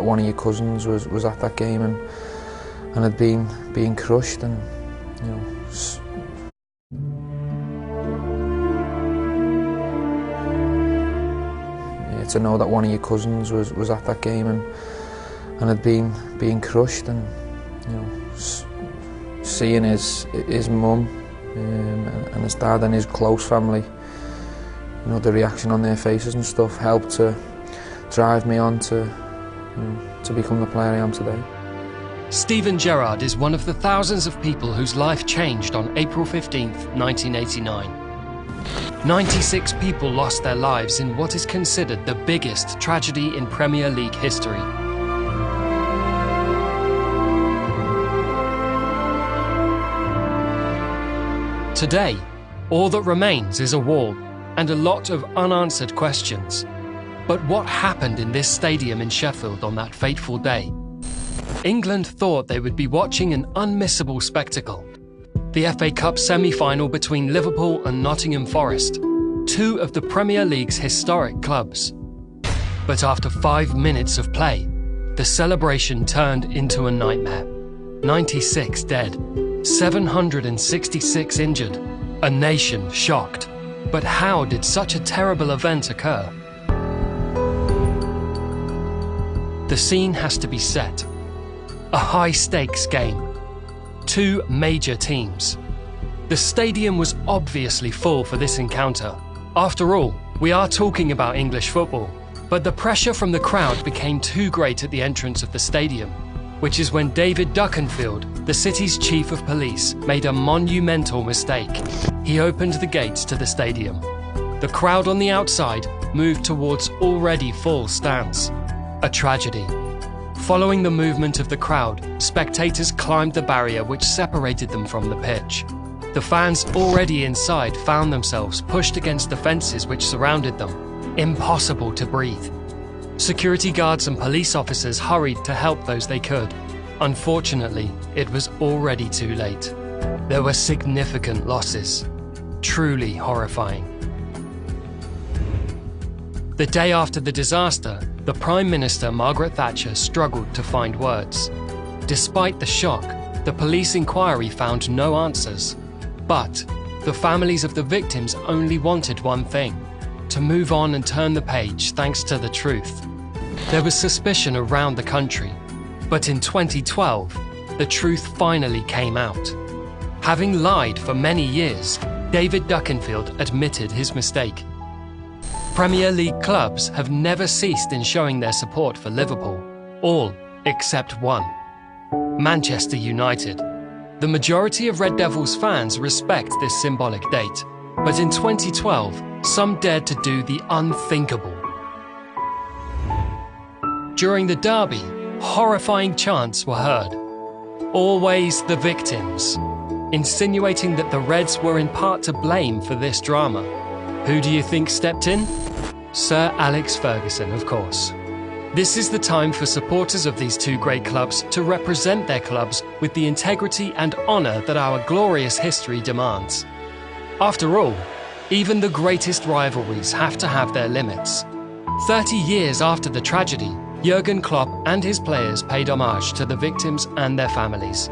that one of your cousins was at that game and had been crushed, and you know. Yeah, to know that one of your cousins was at that game and had been crushed, and you know, seeing his mum and his dad and his close family, you know, the reaction on their faces and stuff helped to drive me on to become the player I am today. Steven Gerrard is one of the thousands of people whose life changed on April 15th, 1989. 96 people lost their lives in what is considered the biggest tragedy in Premier League history. Today, all that remains is a wall and a lot of unanswered questions. But what happened in this stadium in Sheffield on that fateful day? England thought they would be watching an unmissable spectacle. The FA Cup semi-final between Liverpool and Nottingham Forest, two of the Premier League's historic clubs. But after 5 minutes of play, the celebration turned into a nightmare. 96 dead, 766 injured, a nation shocked. But how did such a terrible event occur? The scene has to be set. A high-stakes game. Two major teams. The stadium was obviously full for this encounter. After all, we are talking about English football. But the pressure from the crowd became too great at the entrance of the stadium, which is when David Duckenfield, the city's chief of police, made a monumental mistake. He opened the gates to the stadium. The crowd on the outside moved towards already full stands. A tragedy. Following the movement of the crowd, spectators climbed the barrier which separated them from the pitch. The fans already inside found themselves pushed against the fences which surrounded them. Impossible to breathe. Security guards and police officers hurried to help those they could. Unfortunately, it was already too late. There were significant losses. Truly horrifying. The day after the disaster, the Prime Minister Margaret Thatcher struggled to find words. Despite the shock, the police inquiry found no answers. But the families of the victims only wanted one thing: to move on and turn the page thanks to the truth. There was suspicion around the country, but in 2012, the truth finally came out. Having lied for many years, David Duckenfield admitted his mistake. Premier League clubs have never ceased in showing their support for Liverpool, all except one: Manchester United. The majority of Red Devils fans respect this symbolic date, but in 2012, some dared to do the unthinkable. During the derby, horrifying chants were heard. "Always the victims," insinuating that the Reds were in part to blame for this drama. Who do you think stepped in? Sir Alex Ferguson, of course. This is the time for supporters of these two great clubs to represent their clubs with the integrity and honour that our glorious history demands. After all, even the greatest rivalries have to have their limits. 30 years after the tragedy, Jurgen Klopp and his players paid homage to the victims and their families.